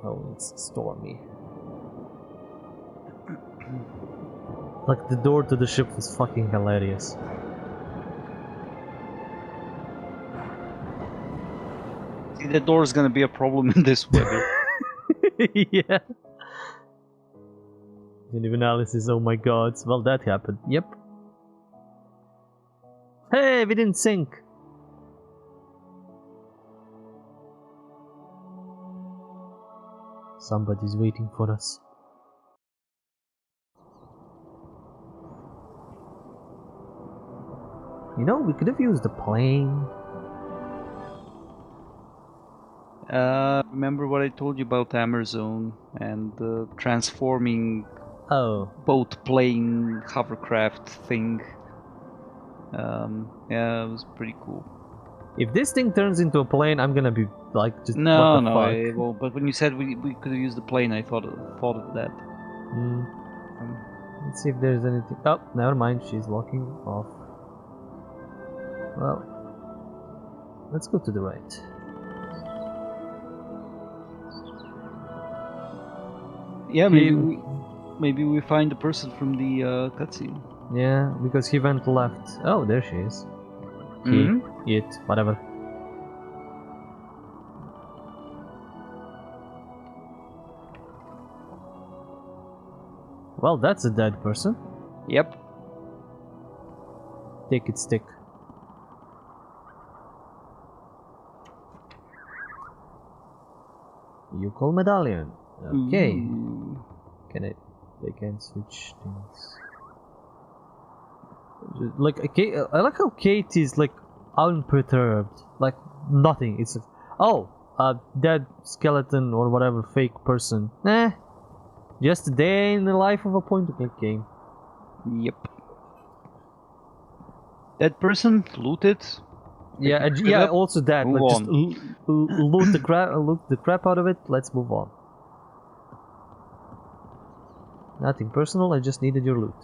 Oh, it's stormy. Like, the door to the ship was fucking hilarious. See, the door is gonna be a problem in this weather. Yeah. Didn't analysis, oh my god. Well, that happened. Yep. Hey, we didn't sink. Somebody's waiting for us. You know, we could have used the plane. Remember what I told you about Amazon and the transforming boat plane hovercraft thing? Yeah, it was pretty cool. If this thing turns into a plane, I'm gonna be like, just no, what the fuck? it won't. But when you said we could have used the plane, I thought of that. Let's see if there's anything. Oh, never mind. She's walking off. Well, let's go to the right. Yeah, maybe we find the person from the cutscene. Yeah, because he went left. Oh, there she is. It, whatever. Well, that's a dead person. Yep. Take it, stick. You call medallion. Okay. Can I? They can switch things. Like, I like how Kate is like unperturbed, like nothing. It's oh, a dead skeleton or whatever fake person. Just a day in the life of a point-and-click game. Yep. That person looted. Yeah, yeah. Also that. Move like, just on. loot the crap out of it. Let's move on. Nothing personal. I just needed your loot.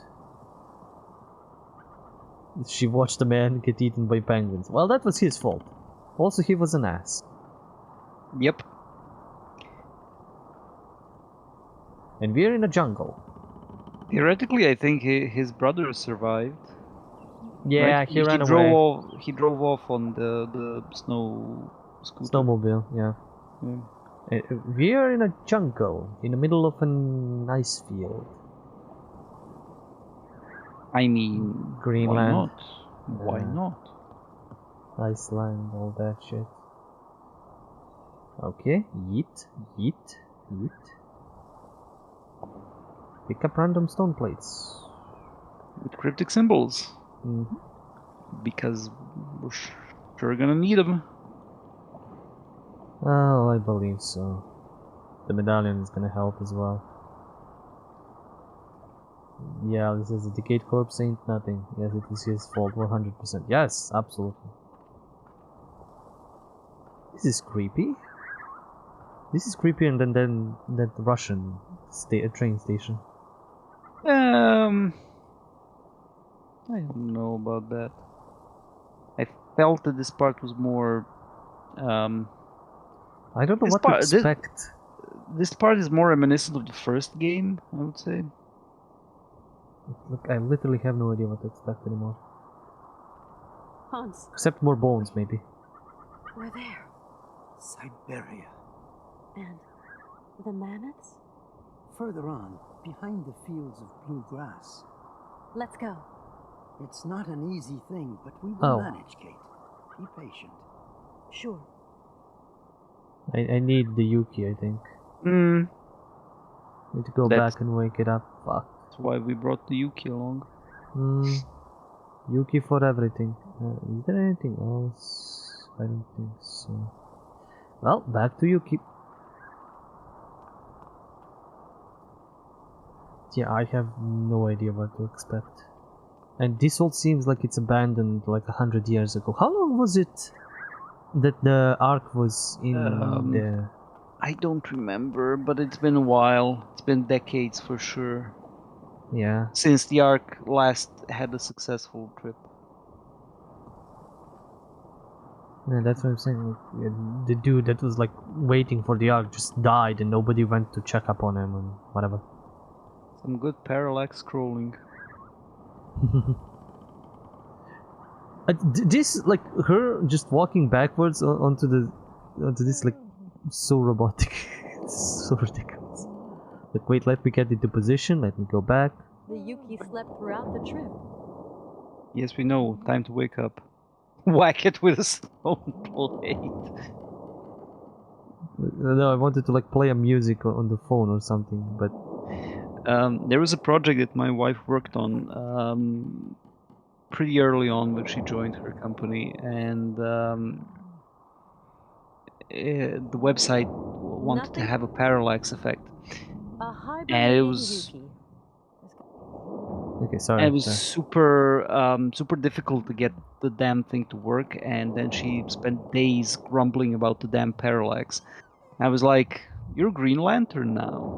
She watched a man get eaten by penguins. Well, that was his fault. Also, he was an ass. Yep. And we're in a jungle. Theoretically, I think his brother survived. Yeah, right? he ran away. He drove off on the snow scooter. Snowmobile, yeah. We are in a jungle, in the middle of an ice field. I mean, Greenland. Why not? Iceland, all that shit. Okay, yeet, yeet, yeet. Pick up random stone plates. With cryptic symbols. Because we're sure gonna need them. Oh, I believe so. The medallion is gonna help as well. Yeah, this is a decayed corpse ain't nothing. Yes, it was his fault, 100%. Yes, absolutely. This is creepy. This is creepier than that Russian train station. I don't know about that. I felt that this part was more. I don't know what to expect. This part is more reminiscent of the first game, I would say. Look, I literally have no idea what to expect anymore. Hans. Except more bones, maybe. We're there. Syberia. And the mammoths? Further on, behind the fields of blue grass. Let's go. It's not an easy thing, but we will manage, Kate. Be patient. Sure. I need the Yuki, I think. Need to go back and wake it up. Fuck. That's why we brought the Yuki along. Yuki for everything. Is there anything else? I don't think so. Well, back to Yuki. Yeah, I have no idea what to expect. And this all seems like it's abandoned like 100 years ago. How long was it that the Ark was in there? I don't remember, but it's been a while. It's been decades for sure. Yeah. Since the Ark last had a successful trip. Yeah, that's what I'm saying. Like, the dude that was like waiting for the arc just died, and nobody went to check up on him and whatever. Some good parallax scrolling. This like her just walking backwards onto this like so robotic. It's so ridiculous. Like, wait, let me get into position. Let me go back. The Yuki slept throughout the trip. Yes, we know. Time to wake up. Whack it with a stone plate. No, I wanted to like play a music on the phone or something, but there was a project that my wife worked on pretty early on when she joined her company, and the website wanted to have a parallax effect, and it was okay. Sorry. and it was super difficult to get the damn thing to work, and then she spent days grumbling about the damn parallax. I was like, "You're Green Lantern now."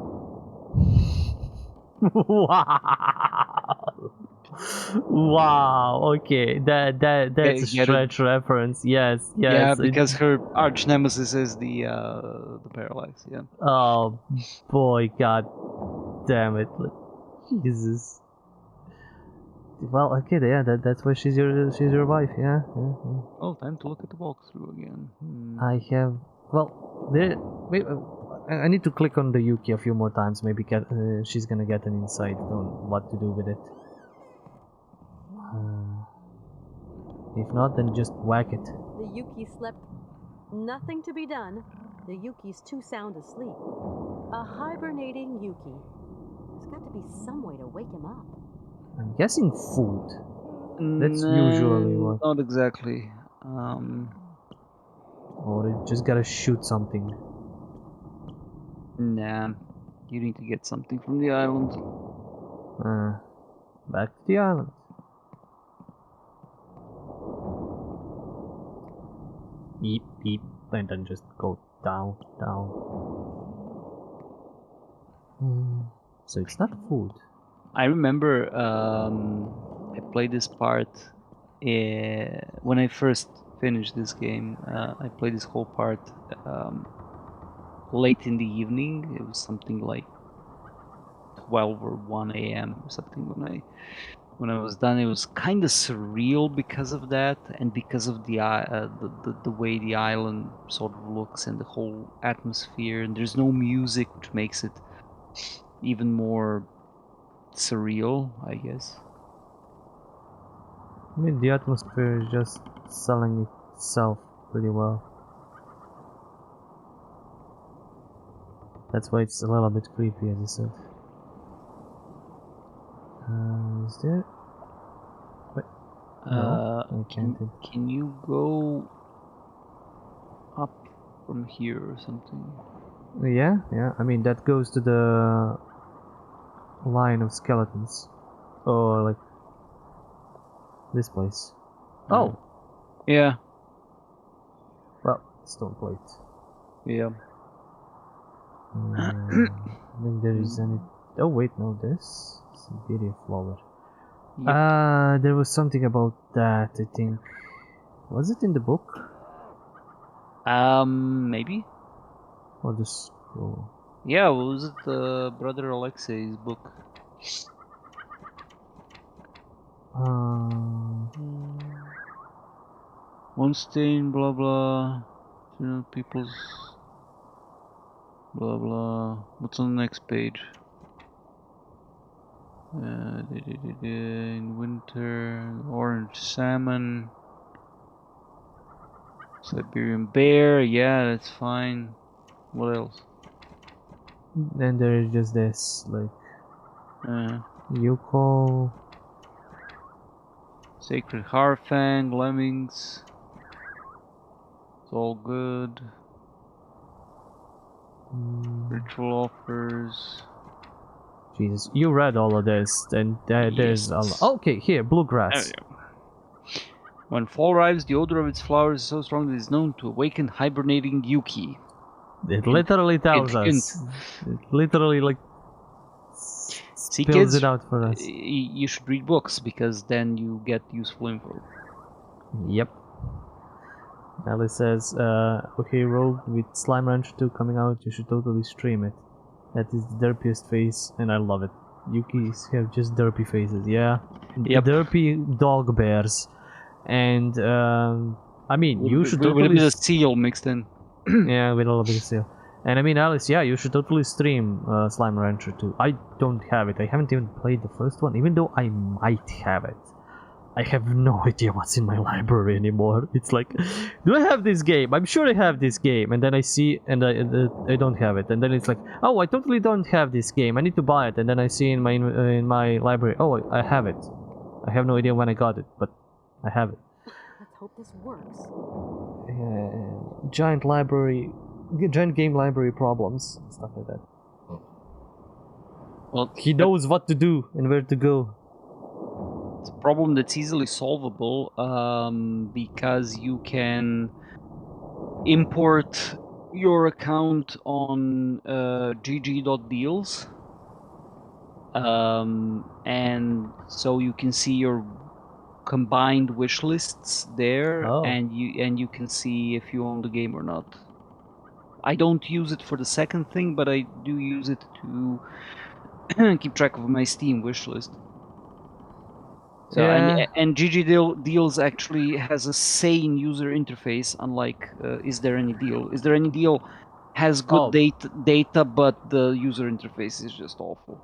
Wow. Okay, that's a stretch reference. Yes. Yeah, because her arch nemesis is the parallax. Yeah. Oh boy, god damn it! Like, Jesus. Well, okay, yeah, that's why she's your wife. Yeah. Oh, time to look at the walkthrough again. I have. Well, there. Wait. I need to click on the Yuki a few more times. Maybe she's gonna get an insight on what to do with it. If not, then just whack it. The Yuki slept. Nothing to be done. The Yuki's too sound asleep. A hibernating Yuki. There's got to be some way to wake him up. I'm guessing food. That's usually what. Not exactly. Or you just gotta shoot something. Nah. You need to get something from the island. Back to the island. Beep, beep, and then just go down. So it's not food. I remember I played this part when I first finished this game. I played this whole part late in the evening. It was something like 12 or 1 a.m. or something when I was done. It was kind of surreal because of that, and because of the way the island sort of looks and the whole atmosphere. And there's no music, which makes it even more surreal, I guess. I mean, the atmosphere is just selling itself pretty well. That's why it's a little bit creepy, as I said. Is there? Wait. No, I can't. Can you go up from here or something? Yeah. I mean, that goes to the line of skeletons, or like this place. Oh. Yeah. Well, stone plate. Yeah. I think there is any. Oh wait, no, this Syberia flower. Yep. There was something about that. I think. Was it in the book? Maybe. Or the scroll? Yeah, was it Brother Alexei's book? One stain, blah blah. You know, people's blah blah. What's on the next page? In winter, orange salmon, Siberian bear. Yeah, that's fine. What else? Then there is just this, like you call Sacred Harfang, lemmings. It's all good. Ritual offers. Jesus, you read all of this, and there's a lot. Okay, here, bluegrass. When fall arrives, the odor of its flowers is so strong that it is known to awaken hibernating Yuki. It literally tells us. It literally, like, see, spells kids, it out for us. You should read books, because then you get useful info. Yep. Alice says, okay, Rogue, with Slime Rancher 2 coming out, you should totally stream it. That is the derpiest face, and I love it. Yukis have just derpy faces, yeah. Yep. Derpy dog bears. And, I mean, you should With a totally... bit of seal mixed in. Yeah, with a little bit of seal. And I mean, Alice, yeah, you should totally stream Slime Rancher 2. I don't have it. I haven't even played the first one, even though I might have it. I have no idea what's in my library anymore. It's like, do I have this game? I'm sure I have this game. And then I see, and I don't have it. And then it's like, oh, I totally don't have this game. I need to buy it. And then I see in my library, oh, I have it. I have no idea when I got it, but I have it. Let's hope this works. Giant game library problems, stuff like that. Well, He knows what to do and where to go. it's a problem that's easily solvable because you can import your account on gg.deals, and so you can see your combined wish lists there, Oh. and you can see if you own the game or not. I don't use it for the second thing, but I do use it to keep track of my Steam wish list. So Yeah. and Deals actually has a sane user interface, unlike Is There Any Deal? Is There Any Deal has good data, but the user interface is just awful.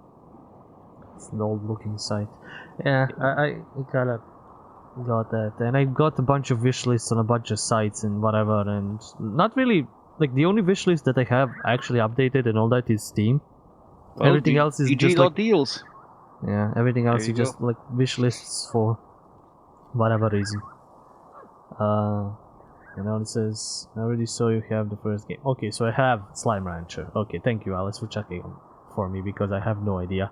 It's an old looking site. Yeah, I kind of got that. And I got a bunch of wish lists on a bunch of sites and whatever, and not really, like, the only wish list that I have actually updated and all that is Steam. Well, Everything else is just like... Deals. Yeah, everything else There is you just like wish lists for whatever reason. And now it says, I already saw you have the first game. Okay, so I have Slime Rancher. Okay, thank you, Alice, for checking for me because I have no idea.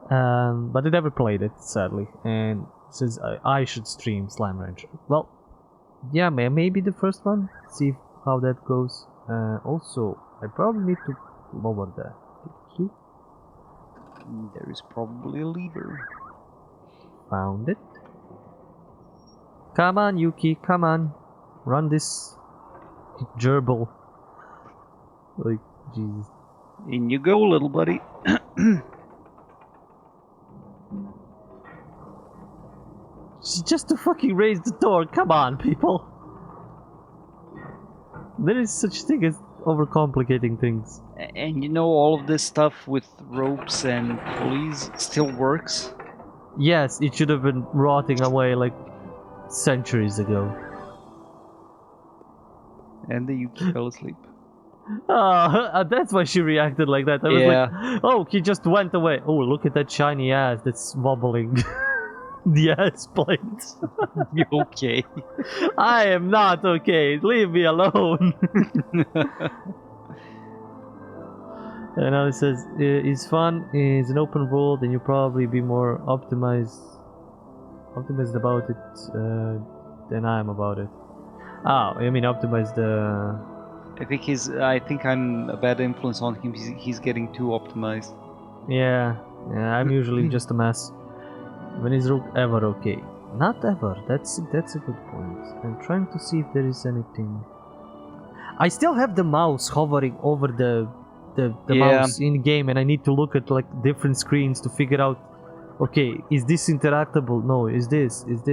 But I never played it, sadly. And it says I should stream Slime Rancher. Well, yeah, maybe the first one. See how that goes. Also, I probably need to lower that. There is probably a lever. Found it. Come on, Yuki, come on. Run this gerbil. Like, Jesus. In you go, little buddy. Just to fucking raise the door. Come on, people. There is such thing as overcomplicating things. And you know, all of this stuff with ropes and pulleys still works. Yes, it should have been rotting away like centuries ago. And the Yuki fell asleep. That's why she reacted like that. I was Yeah. like, oh, he just went away. Oh, look at that shiny ass that's wobbling. The ass plate. You okay? I am not okay. Leave me alone. And now it says, it's fun, it's an open world, and you'll probably be more optimized about it than I am about it. Oh, I mean optimized I think I'm a bad influence on him. He's getting too optimized. yeah, I'm usually just a mess. When is Rook ever okay? Not ever, that's a good point. I'm trying to see if there is anything. I still have the mouse hovering over the mouse in game, and I need to look at like different screens to figure out, okay, is this interactable? No, is this? At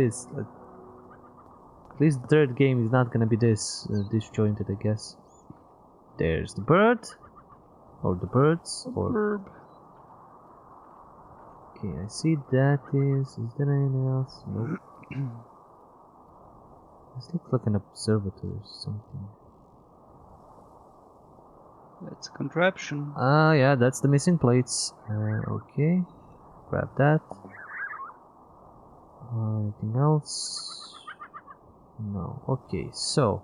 least the third game is not gonna be this disjointed, I guess. There's the bird, or the birds, or Verb. okay, I see that is there anything else? Nope. This looks like an observatory or something. That's a contraption. Ah, yeah, that's the missing plates. Okay, grab that. Anything else? No. Okay, so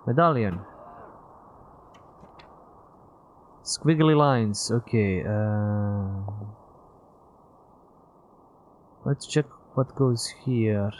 medallion. Squiggly lines. Okay. Let's check what goes here.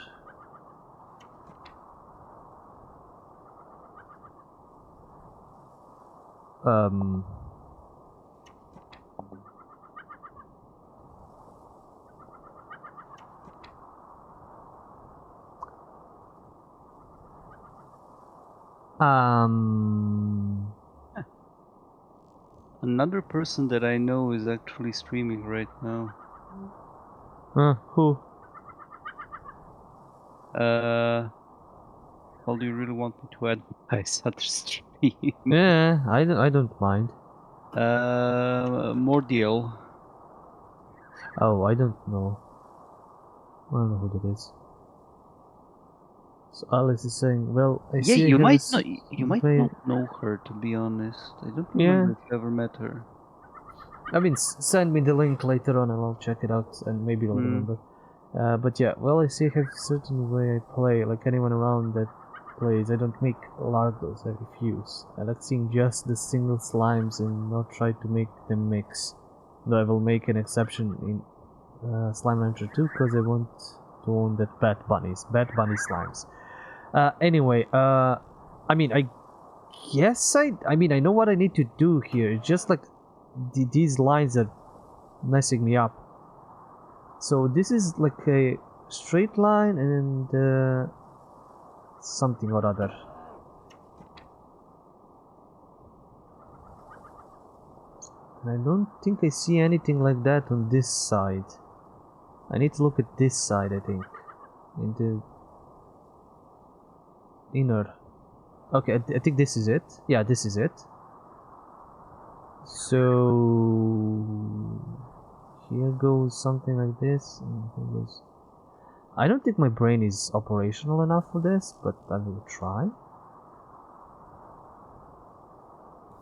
Another person that I know is actually streaming right now. Who? Well, do you really want me to add my other stream? Yeah, I don't mind. Mordial. Oh, I don't know. I don't know who that is. So Alice is saying, well, I Yeah, see I you have might a not. You might very- not know her, to be honest. I don't Yeah. remember if you ever met her. I mean, send me the link later on and I'll check it out and maybe I'll remember. But yeah, well, I see I have a certain way I play. Like anyone around that plays, I don't make lardos, I refuse. I like seeing just the single slimes and not try to make them mix. Though I will make an exception in Slime Rancher 2 because I want to own that Bat Bunny slimes. Anyway, I mean, I guess I mean, I know what I need to do here. It's just like these lines are messing me up. So this is like a straight line and something or other. And I don't think I see anything like that on this side. I need to look at this side, I think. In the inner. Okay, I think this is it. Yeah, this is it. So here goes something like this, and here goes. I don't think my brain is operational enough for this, but I will try.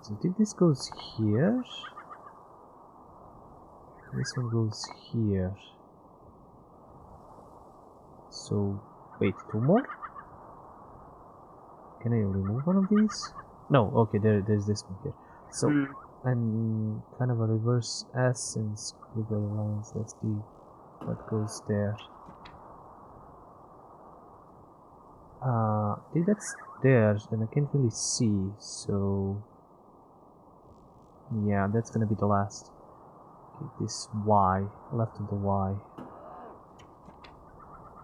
So I think this goes here. This one goes here. So wait, two more? Can I remove one of these? No, okay, there's this one here. So and kind of a reverse S and squiggle lines. That's what goes there. I think that's there, and I can't really see. So yeah, that's gonna be the last. Okay, this Y, left of the Y,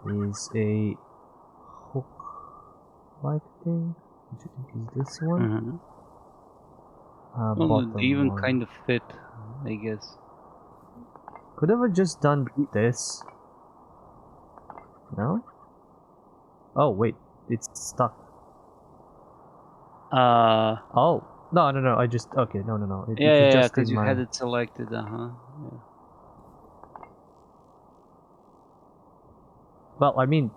is a hook-like thing. Which I think is this one. Well, they even one. kind of fit, I guess. Could have just done this. No? Oh wait, it's stuck. Oh no. I just okay. No. Yeah, because you had it selected. Yeah. Well, I mean,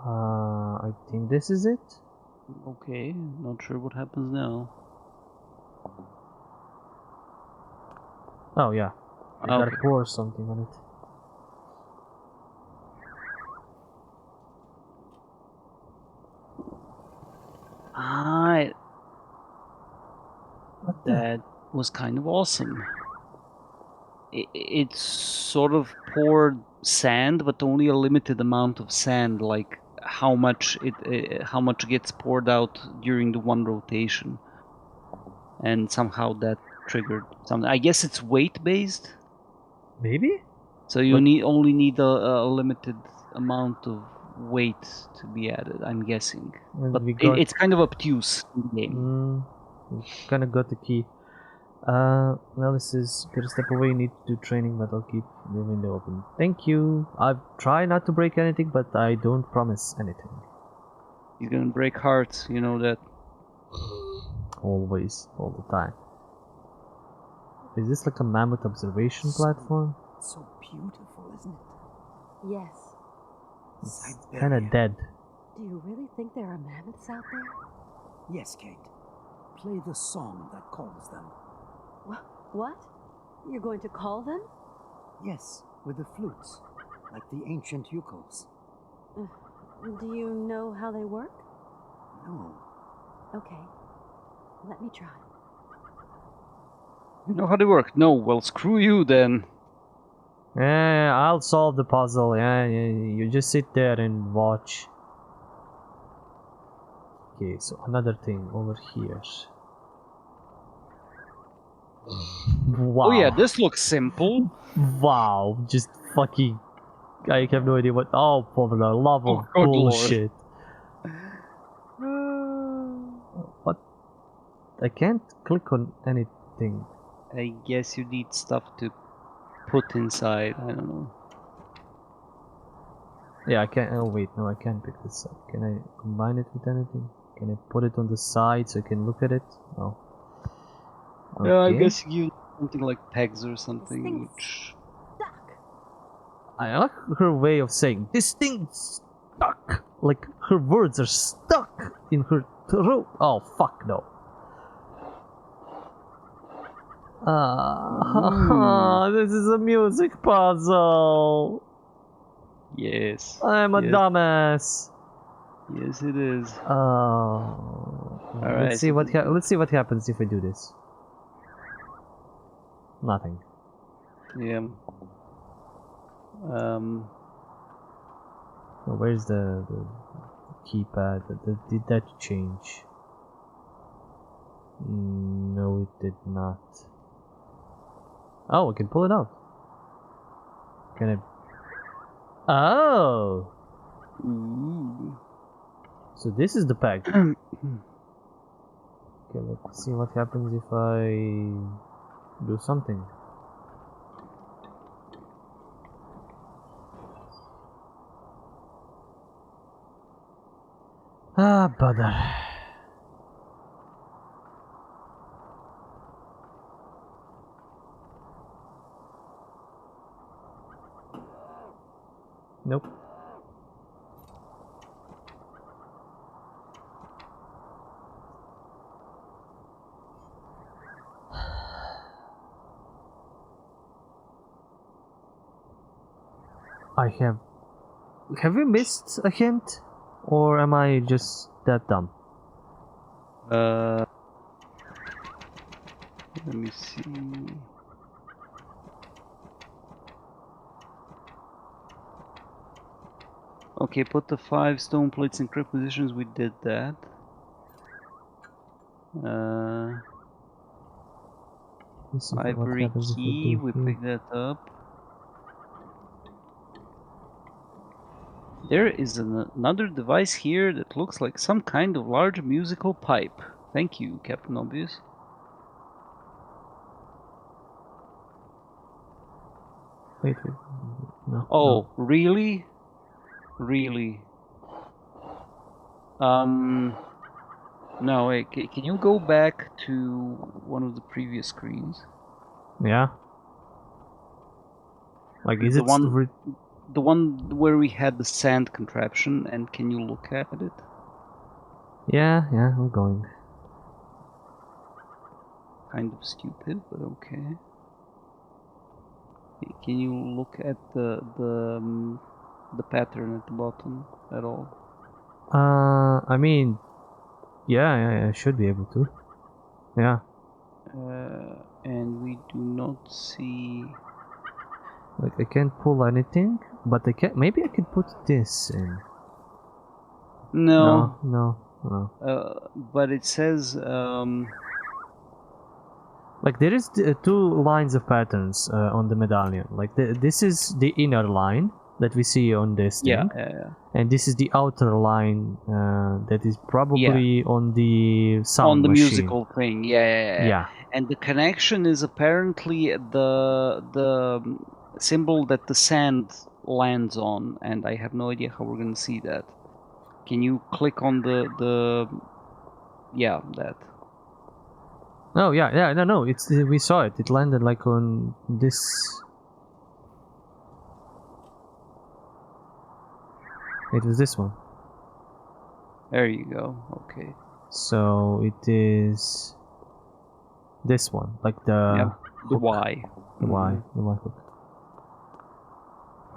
I think this is it. Okay, not sure what happens now. Oh yeah, I gotta Okay. pour something on it. That was kind of awesome. It sort of poured sand, but only a limited amount of sand. Like how much gets poured out during the one rotation, and somehow that triggered something. I guess it's weight based. Maybe. So you only need a limited amount of weight to be added. I'm guessing, but it's kind of obtuse in the game. Kind of got the key. Well, this is gotta step away. Need to do training, but I'll keep the window open. Thank you. I try not to break anything, but I don't promise anything. He's gonna break hearts, you know that. Always, all the time. Is this like a mammoth observation platform? So beautiful, isn't it? Yes. It's kind of dead. Do you really think there are mammoths out there? Yes, Kate. Play the song that calls them. What? You're going to call them? Yes, with the flutes, like the ancient ukels. Do you know how they work? No. Okay. Let me try. You know how they work? No, well, screw you then. Yeah, I'll solve the puzzle. Yeah, you just sit there and watch. Okay, so another thing over here. Wow. Oh yeah, this looks simple. Wow, just fucking I have no idea what. Oh, for the love of good lord. bullshit! What? I can't click on anything. I guess you need stuff to put inside. I don't know. Yeah, I can't. Oh wait, no, I can't pick this up. Can I combine it with anything? Can I put it on the side so I can look at it? No. Okay. Yeah, I guess you something like pegs or This something. thing's Which... stuck. I like her way of saying this thing's stuck. Like her words are stuck in her throat. Oh fuck no. This is a music puzzle. Yes. I'm a yes. dumbass. Yes, it is. Let's right, see so what let's see what happens if I do this. Nothing. Yeah. Oh, where's the keypad? Did that change? No, it did not. Oh, I can pull it out. Can I? Oh, Ooh. so this is the pack. Okay, let's see what happens if I do something. Ah, bother. Nope. I have. Have we missed a hint? Or am I just that dumb? Let me see. Okay, put the 5 stone plates in correct positions. We did that. Let's see what Ivory happens if I key. do We here. picked that up. There is another device here that looks like some kind of large musical pipe. Thank you, Captain Obvious. Wait. No. Oh, really? Really? No, wait, can you go back to one of the previous screens? No. Yeah. Like, is The it one- The one where we had the sand contraption, and can you look at it? Yeah, I'm going. Kind of stupid, but okay. Can you look at the pattern at the bottom at all? I mean, yeah, I should be able to. Yeah. And we do not see. Like, I can't pull anything, but I can. Maybe I could put this in. No. No. But it says. Like, there is two lines of patterns on the medallion. Like, this is the inner line that we see on this thing. Yeah. And this is the outer line that is probably on the sound On the machine. musical thing, yeah. And the connection is apparently the symbol that the sand lands on, and I have no idea how we're gonna see that. Can you click on the that? Oh yeah, no, it's we saw it. It landed like on this. It was this one. There you go. Okay. So it is this one, like the The hook. Y. The Y hook.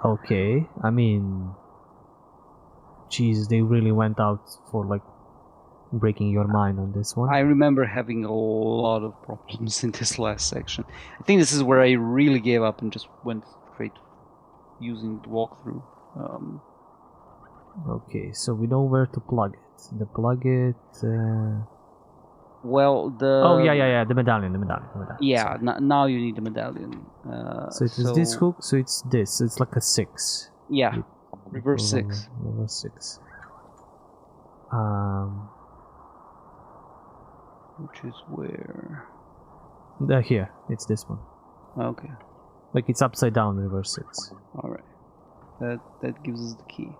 Okay, I mean, Jesus, they really went out for like breaking your mind on this one. I remember having a lot of problems in this last section. I think this is where I really gave up and just went straight using the walkthrough. Okay, so we know where to plug it. Well, the Oh yeah, the medallion. Yeah, now you need the medallion. So it was this hook, so it's this. So it's like a 6. Yeah. Reverse 6. Reverse 6. Which is where? Here, it's this one. Okay. Like it's upside down, reverse 6. All right. That gives us the key.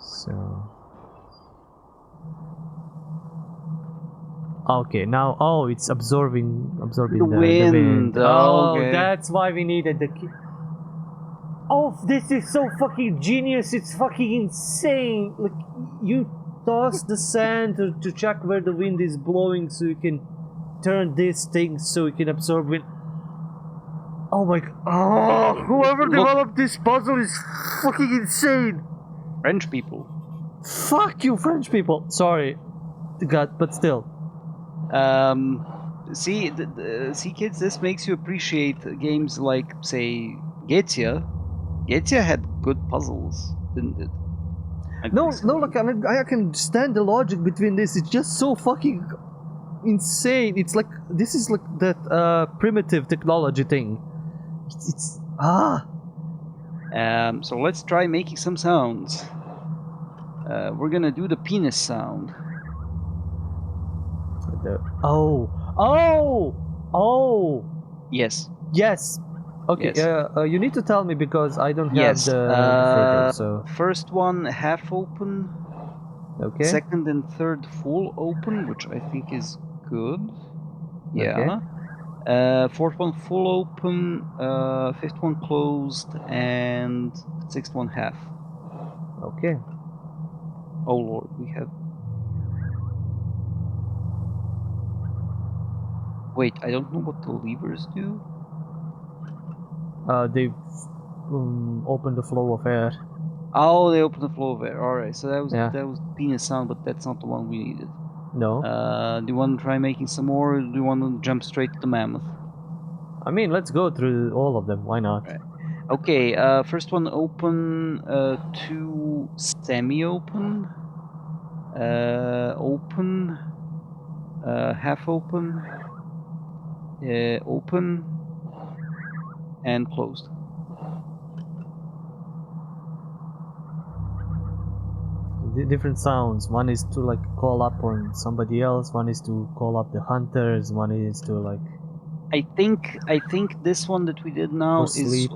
So. Okay, now it's absorbing The the wind. Oh, Okay. that's why we needed the key. Oh, this is so fucking genius! It's fucking insane! Like, you toss the sand to check where the wind is blowing so you can turn this thing so you can absorb wind. Oh my god. Oh, whoever developed this puzzle is fucking insane! French people. Fuck you, French people! Sorry. God, but still. See, see, kids, this makes you appreciate games like, say, Getia. Getia had good puzzles, didn't it? No, look, I can understand the logic between this. It's just so fucking insane. It's like, this is like that primitive technology thing. So let's try making some sounds. We're gonna do the penis sound. Yes. Yes. Okay. Yes. You need to tell me because I don't have Yes. the photo. So First one half open. okay. Second and third full open, which I think is good. Yeah. Fourth one full open. Fifth one closed, and sixth one half. Okay. Oh lord, we have. Wait, I don't know what the levers do. They open the flow of air. Oh, they open the flow of air. All right, so that was Yeah. that was penis sound, but that's not the one we needed. No. Do you want to try making some more, or do you want to jump straight to the mammoth? I mean, let's go through all of them. Why not? Right. Okay. First one open. Two semi-open. Open. Half open. Open. And closed. Different sounds. One is to like call up on somebody else. One is to call up the hunters. One is to like. I think this one that we did now For is sleep.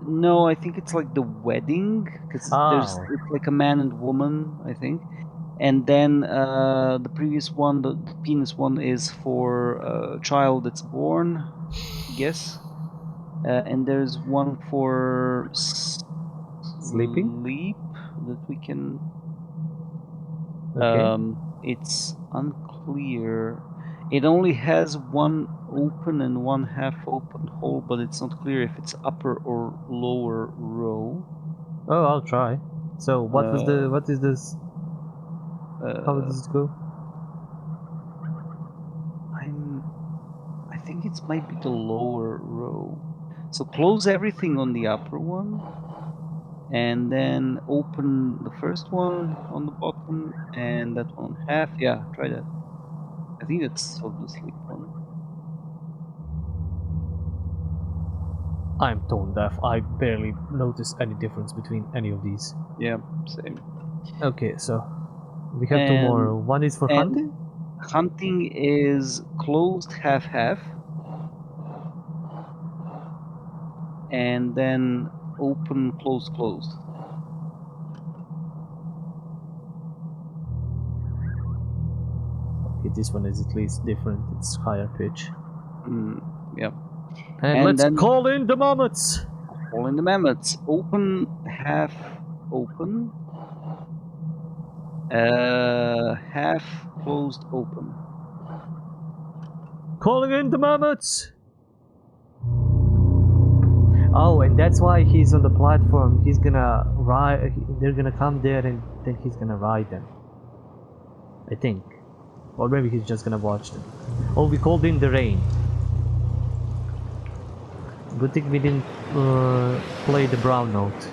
no. I think it's like the wedding because it's like a man and woman. I think, and then the previous one, the penis one, is for a child that's born. I guess, and there's one for Sleeping? sleep that we can. Okay. It's unclear. It only has one open and one half open hole, but it's not clear if it's upper or lower row. Oh, I'll try. So what is this? How does it go? I think it might be the lower row. So close everything on the upper one, and then open the first one on the bottom, and that one half. Yeah, try that. I think that's sort of the sleep one. I'm tone deaf. I barely notice any difference between any of these. Yeah, same. Okay, so we have two more. One is for hunting? Hunting is closed half, and then open closed. Okay, this one is at least different. It's higher pitch. Yep. And let's call in the mammoths! Call in the mammoths. Open, half open. Half closed open. Calling in the mammoths! Oh, and that's why he's on the platform. He's gonna ride. They're gonna come there and then he's gonna ride them. I think. Or maybe he's just gonna watch them. Oh, we called in the rain. Good thing we didn't play the brown note.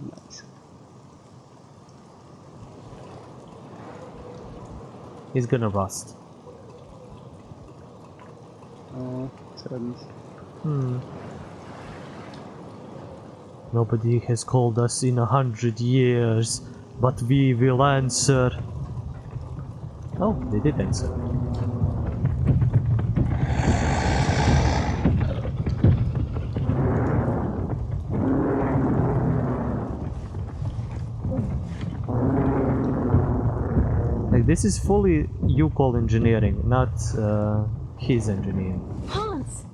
Nice. He's gonna rust. Sadness. Nobody has called us in 100 years, but we will answer. Oh, they did answer. Like, this is fully Yukol engineering, not his engineering. Hans!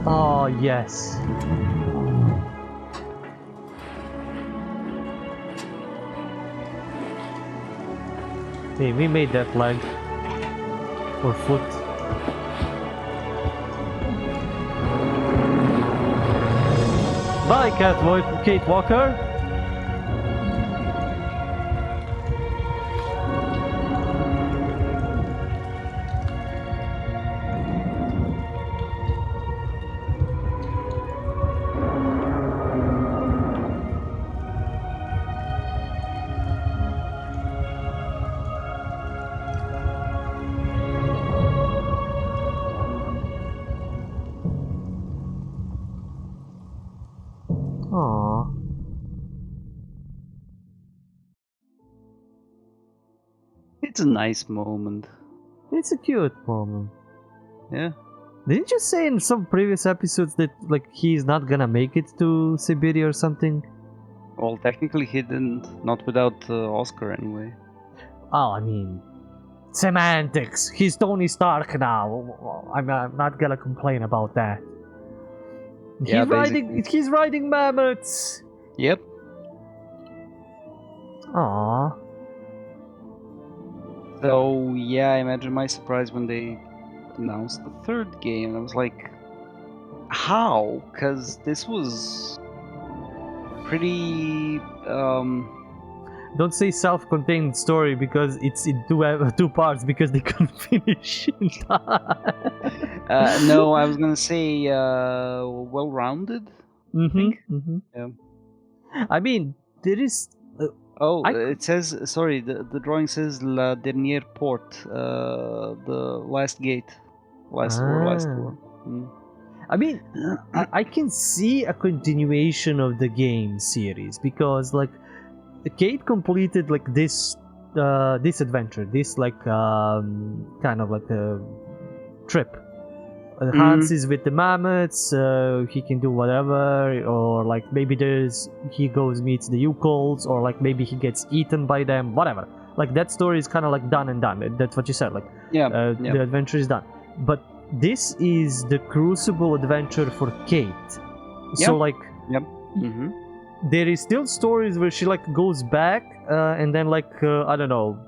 Oh, yes. Hey, we made that leg. Or foot. Bye, Kate Walker. Aww. It's a nice moment. It's a cute moment. Yeah. Didn't you say in some previous episodes that like he's not gonna make it to Syberia or something? Well, technically he didn't. Not without Oscar anyway. Oh, I mean, semantics. He's Tony Stark now. I'm not gonna complain about that. Yeah, He's riding mammoths. Yep. Aww. So yeah, I imagine my surprise when they announced the third game. I was like, how? Because this was pretty. Don't say self-contained story because it's in two parts because they couldn't finish in time. No, I was gonna say well-rounded. Yeah. I mean, there is. It says, sorry, the drawing says La Dernière Porte, the last gate, last door. I mean, I can see a continuation of the game series because, like, Kate completed like this adventure, this like kind of like a trip. Hans is with the mammoths, he can do whatever, or like maybe he goes meets the Yukols, or like maybe he gets eaten by them, whatever. Like that story is kind of like done and done. That's what you said. Like the adventure is done. But this is the Crucible adventure for Kate. So like there is still stories where she like goes back and then like I don't know,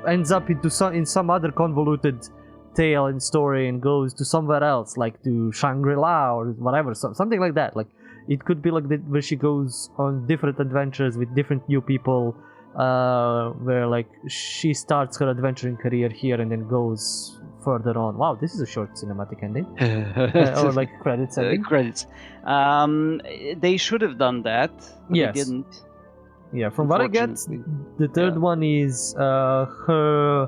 ends up in some other convoluted tale and story and goes to somewhere else, like to Shangri-La or whatever, something like that. Like it could be like that where she goes on different adventures with different new people, where like she starts her adventuring career here and then goes further on. Wow, this is a short cinematic ending. Or like credits ending. Credits. They should have done that. But Yes. They didn't. Yeah, from what I get, the third one is her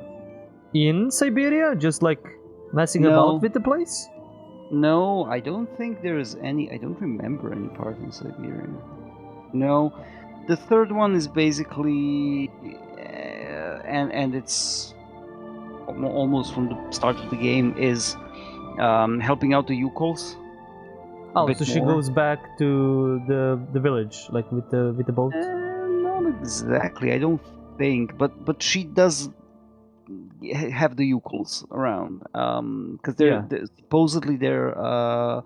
in Syberia, just like messing about with the place? No, I don't think there is any. I don't remember any part in Syberia. No, the third one is basically, and it's almost from the start of the game is helping out the Yukols. Oh, so she goes back to the village, like with the boat. Not exactly. I don't think, but she does have the Yukels around, because they're supposedly they're a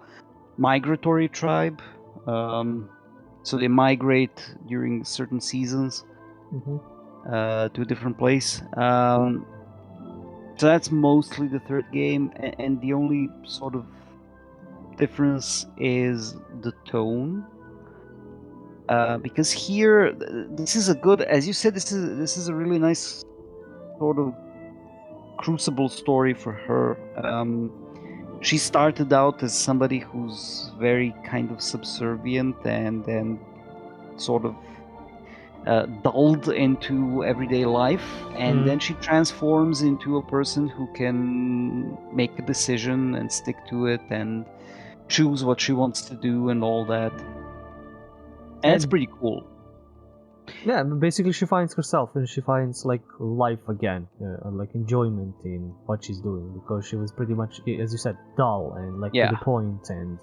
migratory tribe, so they migrate during certain seasons to a different place. So that's mostly the third game, and the only sort of difference is the tone. Because here, this is a good, as you said, this is a really nice sort of crucible story for her. She started out as somebody who's very kind of subservient and then sort of dulled into everyday life, and then she transforms into a person who can make a decision and stick to it and choose what she wants to do and all that. And it's pretty cool. Yeah, basically she finds herself and she finds like life again, like enjoyment in what she's doing, because she was pretty much, as you said, dull and like to the point and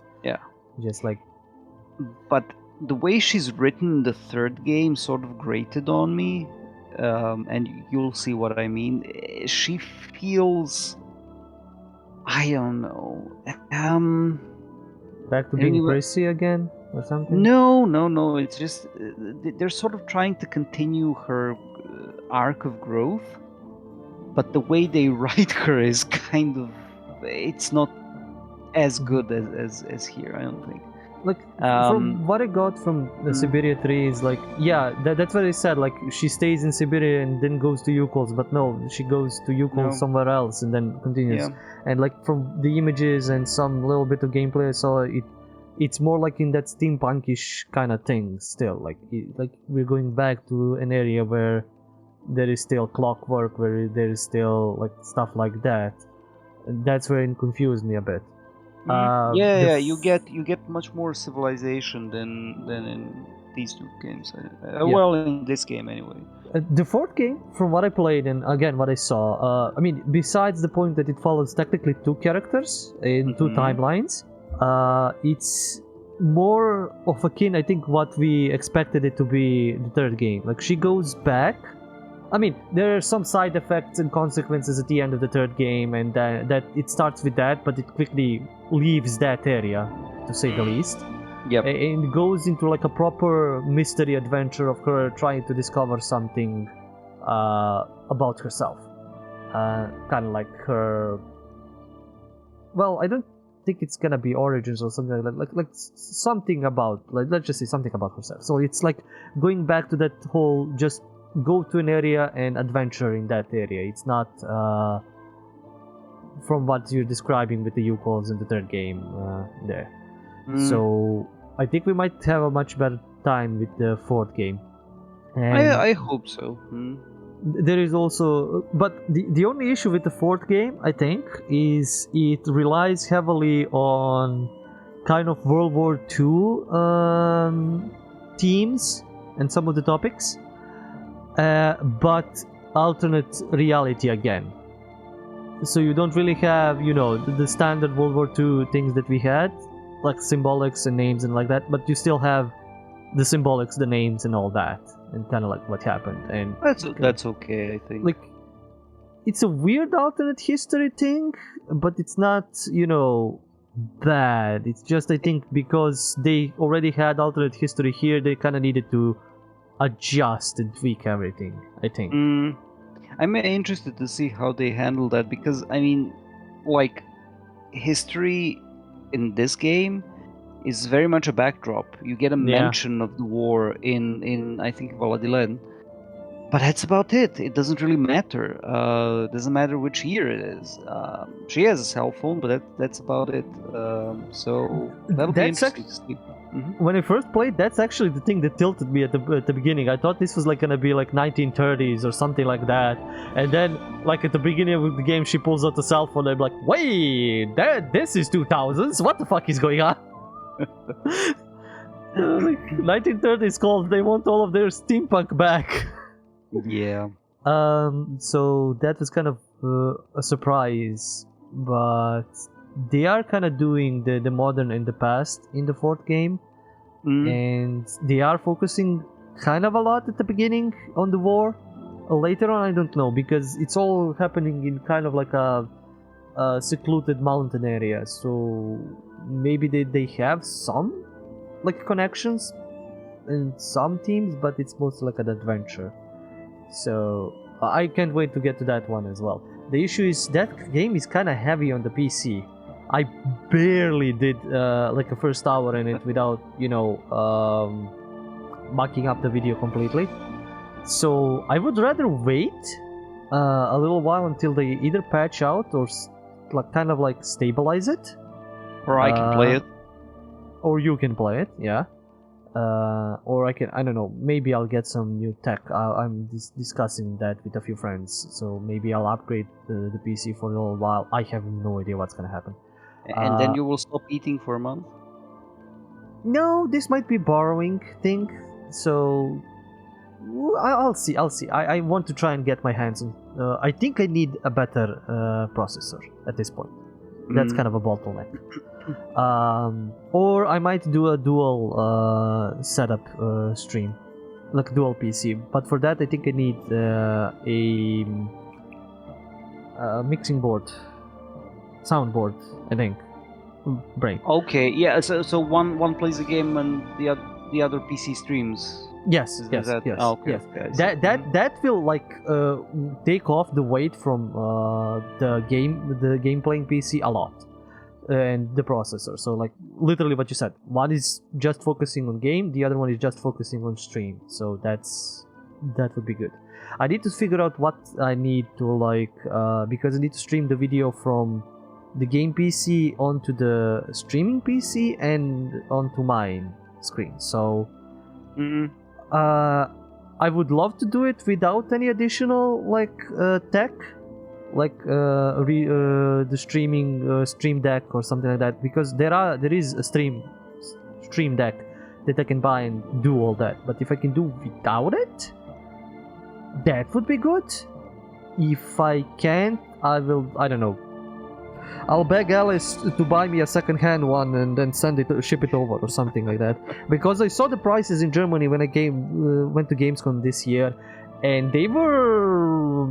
just like. But the way she's written the third game sort of grated on me, and you'll see what I mean. She feels, I don't know, back to being prissy again or something. No, it's just they're sort of trying to continue her arc of growth, but the way they write her is kind of, it's not as good as here, I don't think. Like, from what I got from the Syberia 3 is like, that's what I said, like, she stays in Syberia and then goes to Yukos, but no, she goes to Yukos somewhere else and then continues. And like, from the images and some little bit of gameplay I saw, it's more like in that steampunkish kind of thing still. Like, we're going back to an area where there is still clockwork, where there is still like stuff like that. And that's where it confused me a bit. You get much more civilization than in these two games. Well, in this game anyway. The fourth game, from what I played and again what I saw, I mean, besides the point that it follows technically two characters in two timelines, it's more of akin, I think, what we expected it to be the third game. Like, she goes back. I mean, there are some side effects and consequences at the end of the third game, and that it starts with that, but it quickly leaves that area, to say the least. Yep. And it goes into like a proper mystery adventure of her trying to discover something about herself. Kind of like her. Well, I don't think it's gonna be origins or something like something about, like, let's just say something about herself. So it's like going back to that whole just go to an area and adventure in that area. It's not from what you're describing with the Yukos in the third game there. So I think we might have a much better time with the fourth game. And I hope so. there is also, but the only issue with the fourth game, I think, is it relies heavily on kind of World War II themes and some of the topics. But alternate reality again. So you don't really have, the standard World War II things that we had, like symbolics and names and like that, but you still have the symbolics, the names and all that, and kind of like what happened. And that's okay, I think. Like, it's a weird alternate history thing, but it's not, bad. It's just, I think, because they already had alternate history here, they kind of needed to adjust and tweak everything, I think. I'm interested to see how they handle that, because I mean, like, history in this game is very much a backdrop. You get a mention of the war in I think Valadilen, but that's about it. It doesn't really matter. It doesn't matter which year it is. She has a cell phone, but that's about it. So that'll be interesting to see. When I first played, that's actually the thing that tilted me at the beginning. I thought this was like gonna be like 1930s or something like that, and then like at the beginning of the game, she pulls out the cell phone. And I'm like, wait, this is 2000s. What the fuck is going on? Like, 1930s called. They want all of their steampunk back. Yeah. So that was kind of a surprise, but they are kind of doing the modern and the past in the fourth game, and they are focusing kind of a lot at the beginning on the war, Later on, I don't know, because it's all happening in kind of like a secluded mountain area. So maybe they have some like connections in some teams, but it's mostly like an adventure. So I can't wait to get to that one as well. The issue is that game is kind of heavy on the PC. I barely did like a first hour in it without, mucking up the video completely. So I would rather wait a little while until they either patch out or like kind of like stabilize it. Or I can play it. Or you can play it, yeah. Or I don't know, maybe I'll get some new tech. I'm discussing that with a few friends, so maybe I'll upgrade the PC for a little while. I have no idea what's gonna happen. And then you will stop eating for a month? No, this might be borrowing thing, so I'll see. I want to try and get my hands on. I think I need a better processor at this point. That's kind of a bottleneck. Or I might do a dual setup stream, like dual PC. But for that, I think I need a mixing board, soundboard. I think. Brain. Okay, yeah. So one plays the game and the other PC streams. Yes. Yes. Oh, okay, Yes. okay, That will like take off the weight from the game playing PC a lot, and the processor. So like literally what you said. One is just focusing on game, the other one is just focusing on stream. So that would be good. I need to figure out what I need to like because I need to stream the video from the game PC onto the streaming PC and onto my screen. So. I would love to do it without any additional like tech, like the stream deck or something like that, because there is a stream deck that I can buy and do all that. But if I can do without it, that would be good. If I can't, I don't know. I'll beg Alice to buy me a second-hand one and then ship it over or something like that. Because I saw the prices in Germany when I went to Gamescom this year, and they were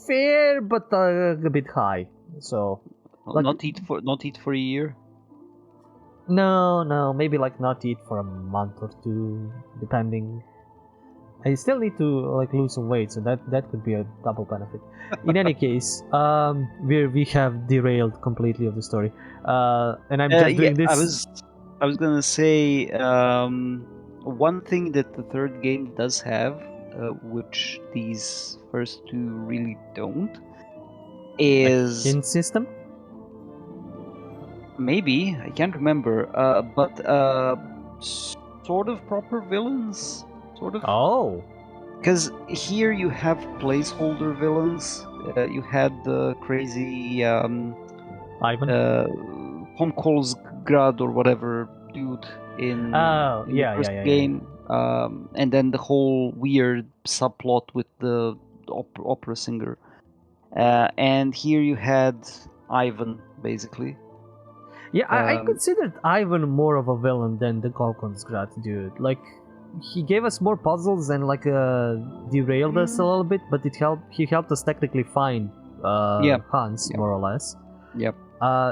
fair but a bit high. So like, not eat for a year. No, maybe like not eat for a month or two, depending. I still need to like lose some weight, so that could be a double benefit. In any case, we have derailed completely of the story, and I'm just doing this. I was gonna say one thing that the third game does have, which these first two really don't, is hint system. Maybe I can't remember, but sort of proper villains. Sort of. Oh. Because here you have placeholder villains. You had the crazy Ivan. Pomkolsgrad or whatever dude in the first game. And then the whole weird subplot with the opera singer. And here you had Ivan, basically. Yeah, I considered Ivan more of a villain than the Pomkolsgrad dude. Like, he gave us more puzzles and like derailed us a little bit, but he helped us technically find Hans more or less. Yep.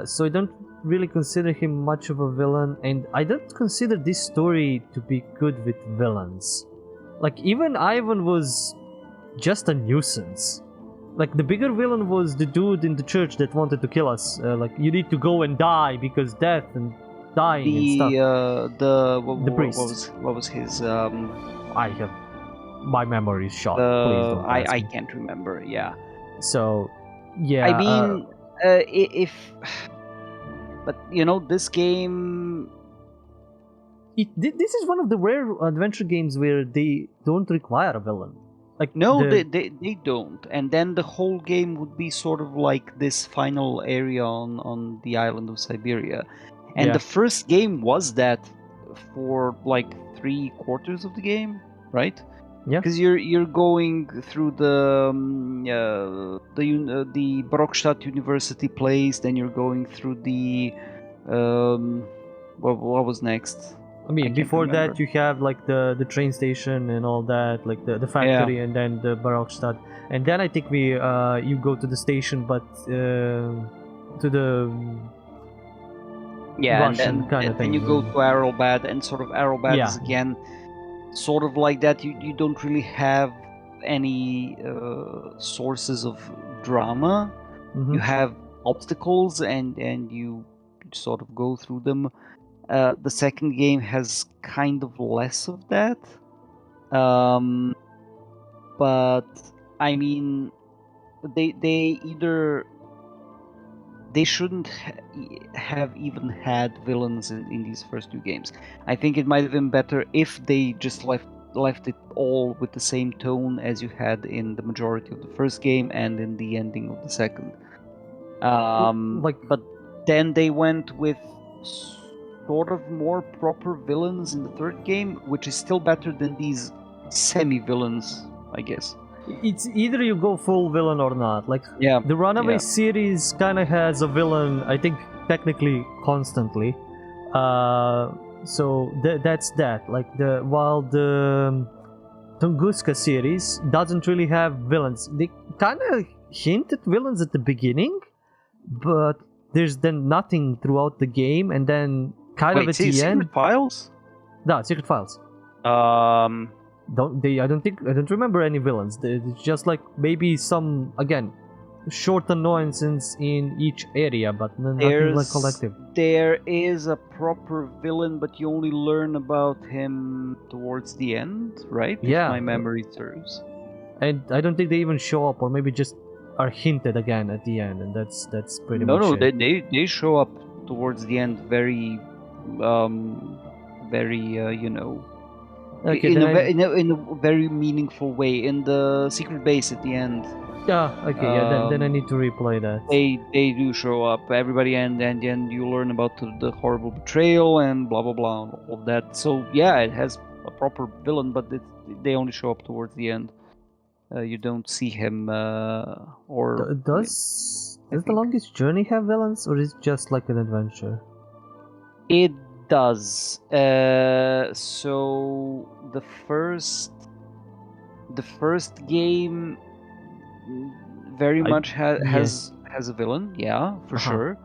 So I don't really consider him much of a villain, and I don't consider this story to be good with villains. Like, even Ivan was just a nuisance. Like, the bigger villain was the dude in the church that wanted to kill us. Like, you need to go and die because death and dying and stuff. The priest. What was his? I have my memory is shot. Please don't ask I me. can't remember. Yeah. So, yeah. I mean, but this game. This is one of the rare adventure games where they don't require a villain. Like no, they don't. And then the whole game would be sort of like this final area on the island of Syberia. And the first game was that for like 3/4 of the game, right? Yeah. Because you're going through the Brockstadt University place, then you're going through the what was next? I mean, can't before that remember. you have like the train station and all that, like the factory, and then the Barockstadt, and then I think we you go to the station, but to the Yeah, Russian kind of and then thing. you go to Arrowbad, and sort of Arrowbad Yeah. is again sort of like that. You don't really have any sources of drama. Mhm. You have obstacles, and you sort of go through them. The second game has kind of less of that. But I mean, they either they shouldn't have even had villains in these first two games. I think it might have been better if they just left it all with the same tone as you had in the majority of the first game and in the ending of the second. But then they went with sort of more proper villains in the third game, which is still better than these semi-villains, I guess. It's either you go full villain or not. Like the Runaway series kind of has a villain, I think technically constantly. So that's that. Like while the Tunguska series doesn't really have villains. They kind of hint at villains at the beginning, but there's then nothing throughout the game, and then kind of at the end. Secret Files? No, Secret Files. I don't remember any villains. It's just like maybe some, again, short annoyances in each area, but nothing like collective. There is a proper villain, but you only learn about him towards the end, right? Yeah. If my memory serves. And I don't think they even show up, or maybe just are hinted again at the end, and that's pretty much it. No, they show up towards the end very, you know, okay, in a very meaningful way in the secret base at the end. Then I need to replay that. They do show up, everybody, and then you learn about the horrible betrayal and blah blah blah, all of that. So yeah, it has a proper villain, but they only show up towards the end. You don't see him or does the Longest Journey have villains, or is it just like an adventure? It does. So the first game very much has a villain, yeah, for sure.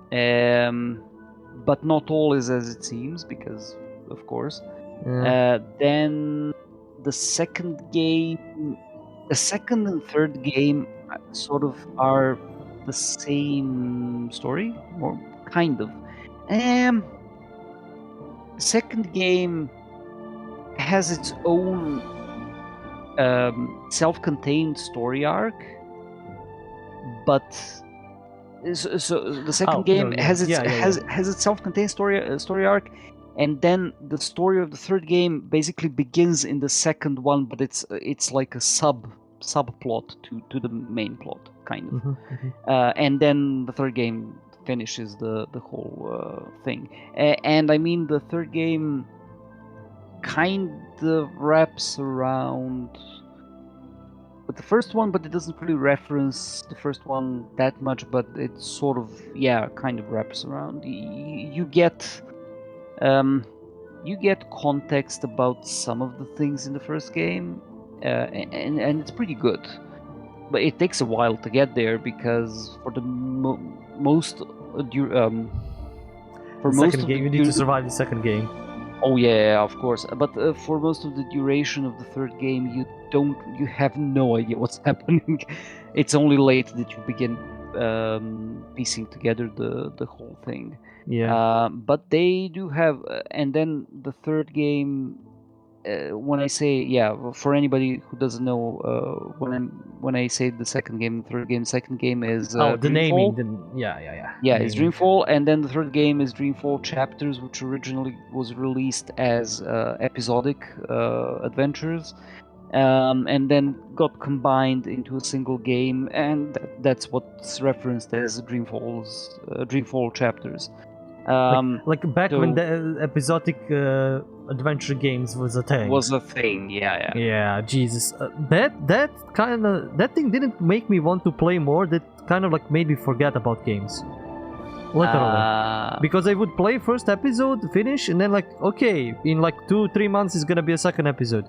But not all is as it seems, because of course. Then the second and third game sort of are the same story, or kind of. Second game has its own self-contained story arc, but so the second game has its self-contained story arc, and then the story of the third game basically begins in the second one, but it's like a subplot to the main plot, kind of. And then the third game finishes the whole thing. And I mean, the third game kind of wraps around with the first one, but it doesn't really reference the first one that much, but it sort of, kind of wraps around. You get context about some of the things in the first game, and it's pretty good. But it takes a while to get there, because for the most second game, you need to survive the second game. Oh yeah, of course. But for most of the duration of the third game, you have no idea what's happening. It's only late that you begin piecing together the whole thing. Yeah. But they do have, and then the third game. When I say, for anybody who doesn't know, when I say the second game, third game, second game is the Dreamfall. naming. It's Dreamfall, and then the third game is Dreamfall Chapters, which originally was released as episodic adventures, and then got combined into a single game, and that's what's referenced as Dreamfall Chapters. Like back when the episodic adventure games was a thing. Yeah, Jesus. That thing didn't make me want to play more. That kind of like made me forget about games. literally. Because I would play first episode, finish, and then like, okay, in like 2-3 months is gonna be a second episode.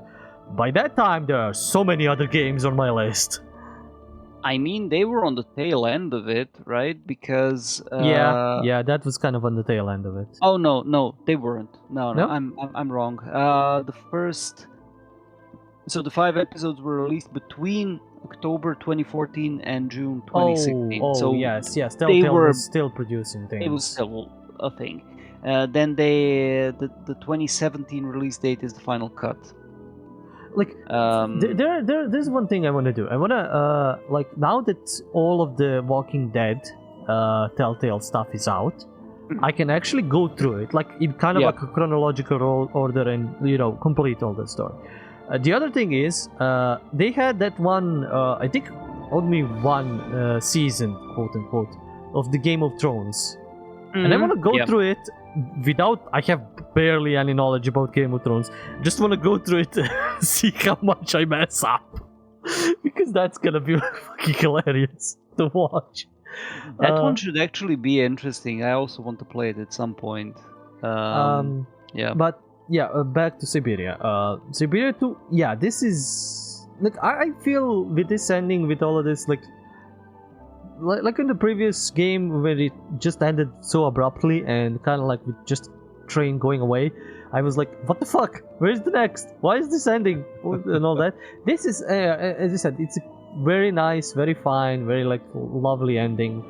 By that time, there are so many other games on my list. I mean, they were on the tail end of it, right? Because Yeah, that was kind of on the tail end of it. Oh no, they weren't. No, No? I'm wrong. The 5 episodes were released between October 2014 and June 2016. Oh, so yes. they Telltale were was still producing things. it was still a thing. Then the 2017 release date is the final cut. Like, there's one thing I want to do. I want to, like, now that all of the Walking Dead Telltale stuff is out, I can actually go through it, like, in kind of like a chronological order and, complete all the story. The other thing is, they had that one, I think only one season, quote-unquote, of the Game of Thrones. And I want to go through it without... I have barely any knowledge about Game of Thrones. Just want to go through it and see how much I mess up. Because that's going to be fucking hilarious to watch. That one should actually be interesting. I also want to play it at some point. Yeah. But, yeah, back to Syberia. Syberia 2, yeah, this is... Like, I feel with this ending, with all of this, like in the previous game where it just ended so abruptly and kind of like with just train going away, I was like, what the fuck, where's the next, why is this ending, and all that. This is as I said, it's a very nice, very fine, very like lovely ending.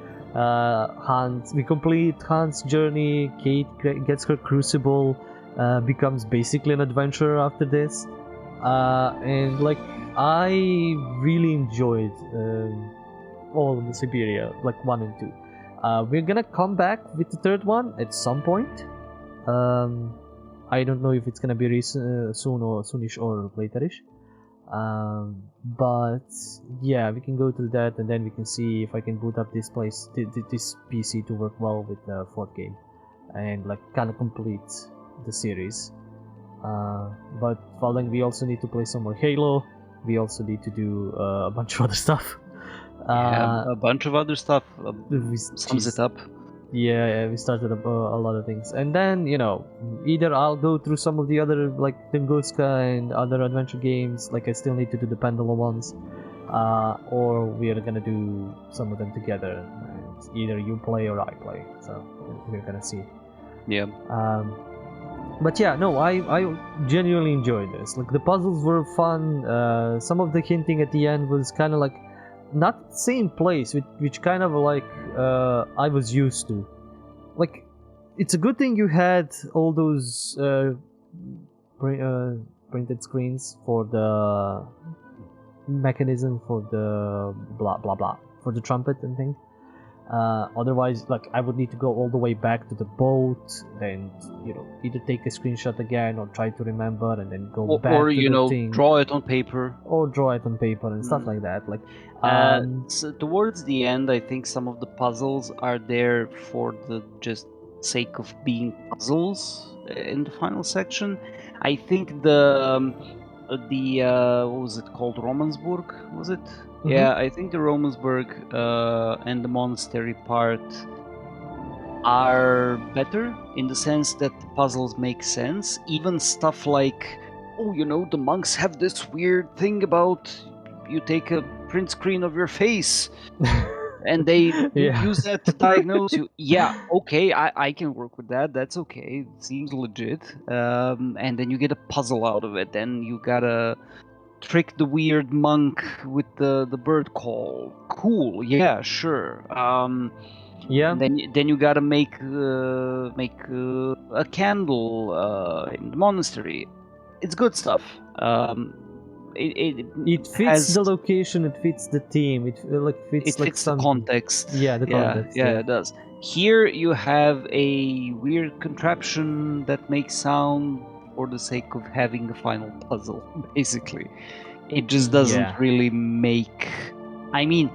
We complete Hans' journey. Kate gets her crucible, becomes basically an adventurer after this, and like I really enjoyed all of the Syberia, like 1 and 2. We're gonna come back with the third one at some point. I don't know if it's gonna be soon or soonish or laterish. But yeah, we can go through that and then we can see if I can boot up this this PC to work well with the fourth game and like kind of complete the series. But following, we also need to play some more Halo. We also need to do a bunch of other stuff. A bunch of other stuff sums it up. Yeah, we started a lot of things, and then either I'll go through some of the other like Tunguska and other adventure games. Like I still need to do the Pendulum ones, or we are gonna do some of them together. And either you play or I play. So we're gonna see. Yeah. But yeah, no, I genuinely enjoyed this. Like the puzzles were fun. Some of the hinting at the end was kind of like not the same place, which kind of like I was used to. Like, it's a good thing you had all those printed screens for the mechanism for the blah blah blah for the trumpet and thing. Otherwise, like I would need to go all the way back to the boat, then either take a screenshot again or try to remember and then go back to the thing. Draw it on paper and stuff like that. Like, so towards the end, I think some of the puzzles are there for the just sake of being puzzles in the final section. I think the what was it called, Romansburg, was it? Mm-hmm. Yeah, I think the Romansburg and the monastery part are better in the sense that the puzzles make sense. Even stuff like, the monks have this weird thing about you take a print screen of your face and they use that to diagnose you. Yeah, okay, I can work with that. That's okay. It seems legit. And then you get a puzzle out of it. Then you gotta trick the weird monk with the bird call. Cool. Yeah, sure. Yeah. Then you gotta make a candle in the monastery. It's good stuff. It fits the location. It fits the theme. It fits like the context. Yeah, the context. Yeah, it does. Here you have a weird contraption that makes sound for the sake of having a final puzzle. Basically, it just doesn't really make. I mean,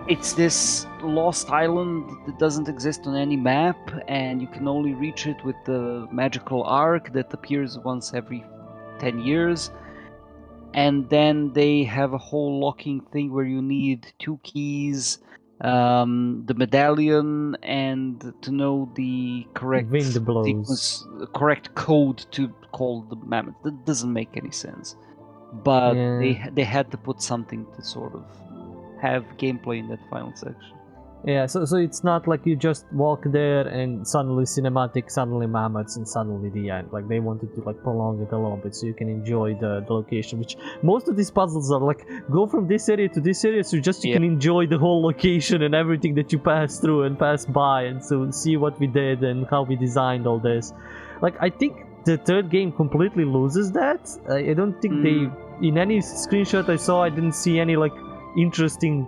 it's this lost island that doesn't exist on any map, and you can only reach it with the magical arc that appears once every 10 years. And then they have a whole locking thing where you need 2 keys the medallion, and to know the correct Wind blows. sequence, correct code to call the mammoth. That doesn't make any sense. But Yeah. they had to put something to sort of have gameplay in that final section. Yeah, so it's not like you just walk there and suddenly cinematic, suddenly mammoths, and suddenly the end. Like they wanted to like prolong it a little bit so you can enjoy the location. Which most of these puzzles are like go from this area to this area, so just you Yeah. can enjoy the whole location and everything that you pass through and pass by, and so see what we did and how we designed all this. Like I think the third game completely loses that. I don't think they in any screenshot I saw I didn't see any like interesting.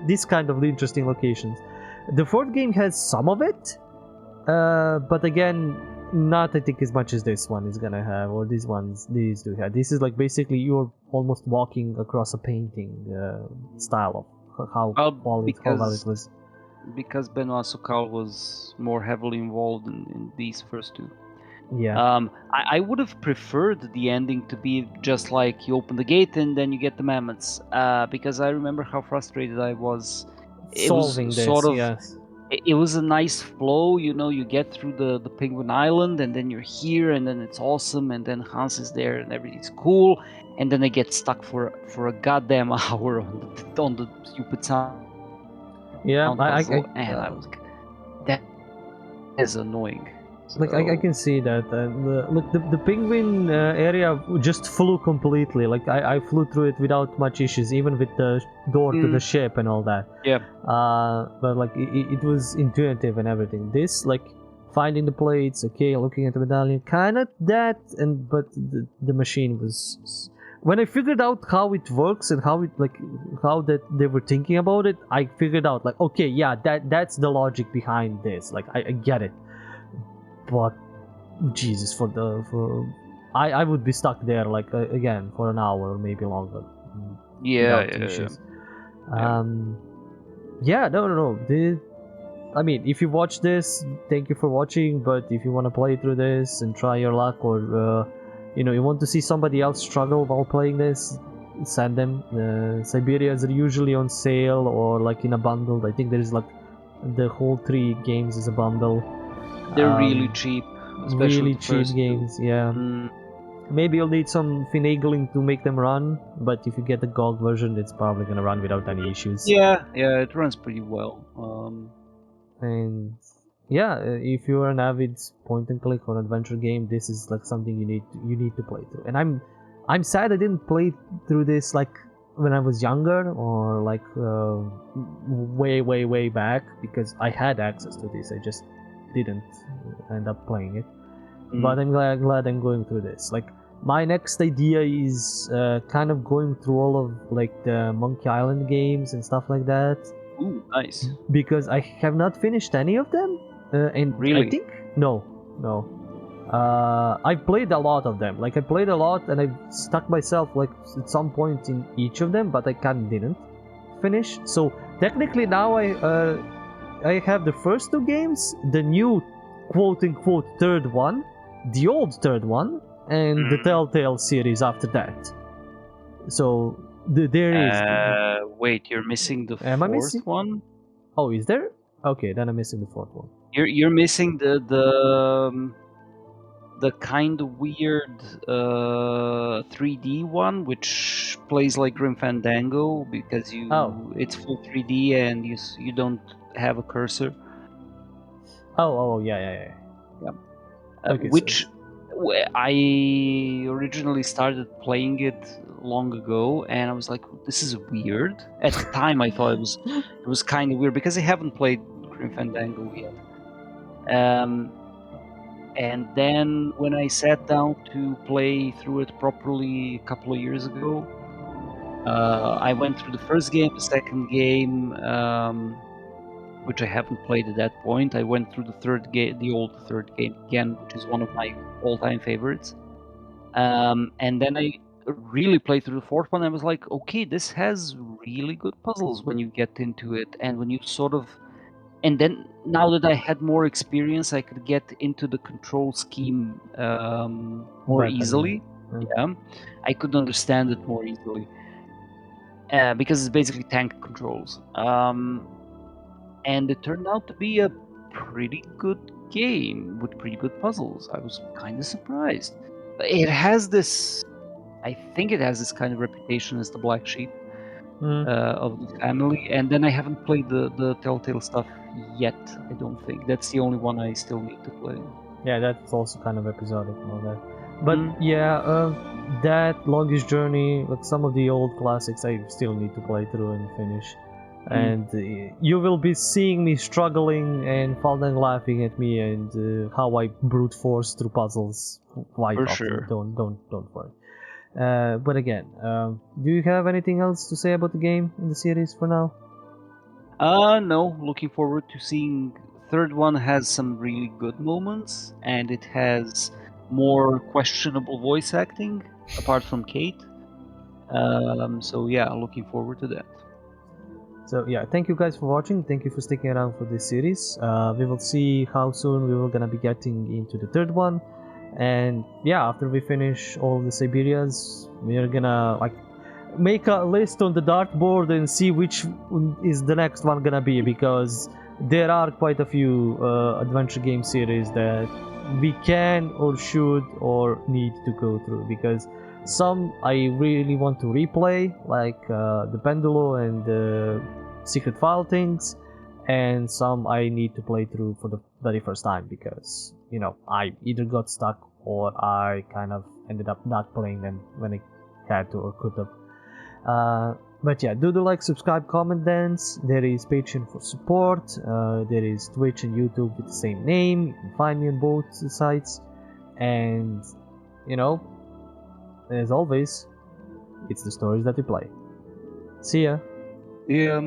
This kind of interesting locations. The fourth game has some of it, but again, not I think as much as this one is gonna have, or these do have. This is like basically you're almost walking across a painting style of how well it was. Because Benoit Sokal was more heavily involved in these first two. Yeah. I would have preferred the ending to be just like you open the gate and then you get the mammoths. Because I remember how frustrated I was. It Solving was this, sort of, yes. it was a nice flow, you get through the Penguin Island and then you're here and then it's awesome and then Hans is there and everything's cool, and then I get stuck for a goddamn hour on the stupid sound. Yeah, puzzle, and I was like, that is annoying. Like I can see that. Look, the penguin area just flew completely. Like I flew through it without much issues, even with the door to the ship and all that. Yeah. But like it was intuitive and everything. This like finding the plates, okay, looking at the medallion, kind of that, but the machine was. When I figured out how it works and how that they were thinking about it, I figured out like okay, yeah, that's the logic behind this. Like I get it. But Jesus, I would be stuck there like again for an hour or maybe longer. Yeah. No. I mean, if you watch this, thank you for watching. But if you want to play through this and try your luck, or you want to see somebody else struggle while playing this, send them. Siberias are usually on sale or like in a bundle. I think there's like the whole 3 games is a bundle. They're really cheap. Really cheap games, yeah. Maybe you'll need some finagling to make them run, but if you get the GOG version, it's probably gonna run without any issues. Yeah, it runs pretty well. And yeah, if you're an avid point and click or adventure game, this is like something you need to play through. And I'm sad I didn't play through this like when I was younger or like way back, because I had access to this. I just didn't end up playing it. But I'm glad I'm going through this. Like my next idea is kind of going through all of like the Monkey Island games and stuff like that. Ooh, nice. Because I have not finished any of them. And really? I think no. I've played a lot of them. Like I played a lot and I've stuck myself like at some point in each of them, but I didn't finish. So technically now I have the first 2 games, the new quote-unquote third one, the old third one, and the Telltale series after that. So there is... Wait, you're missing the Am I missing? fourth one? Oh, is there? Okay, then I'm missing the 4th one. You're missing the kind of weird 3D one, which plays like Grim Fandango because it's full 3D and you don't have a cursor. Yeah. Okay, which I originally started playing it long ago, and I was like, "This is weird." At the time, I thought it was kind of weird because I haven't played Grim Fandango yet. And then when I sat down to play through it properly a couple of years ago, I went through the first game, the second game, which I haven't played at that point. I went through the old third game again, which is one of my all-time favorites. And then I really played through the 4th one. I was like, okay, this has really good puzzles when you get into it, and when you sort of. And then now that I had more experience, I could get into the control scheme more easily. Yeah, I could understand it more easily because it's basically tank controls. and it turned out to be a pretty good game with pretty good puzzles. I was kind of surprised. It has this, I think it has this kind of reputation as the black sheep of the family, and then I haven't played the Telltale stuff yet. I don't think that's the only one I still need to play. Yeah, that's also kind of episodic and all that. But Mm. yeah, that Longest Journey, like some of the old classics, I still need to play through and finish. And you will be seeing me struggling and Falden laughing at me and how I brute force through puzzles quite For often. sure. Don't worry. But again, do you have anything else to say about the game in the series for now? No. Looking forward to seeing. Third one has some really good moments, and it has more questionable voice acting apart from Kate. So yeah, looking forward to that. So yeah, thank you guys for watching. Thank you for sticking around for this series. We will see how soon we will gonna be getting into the third one, and yeah, after we finish all the Siberias, we are gonna like make a list on the dartboard and see which is the next one gonna be, because there are quite a few adventure game series that we can or should or need to go through, because some I really want to replay, like the Pendulo and the Secret File things, and some I need to play through for the very first time, because you know I either got stuck or I kind of ended up not playing them when I had to or could have. But yeah, do the like, subscribe, comment, dance. There is Patreon for support. There is Twitch and YouTube with the same name. You can find me on both sites. And you know, as always, it's the stories that we play. See ya. Yeah.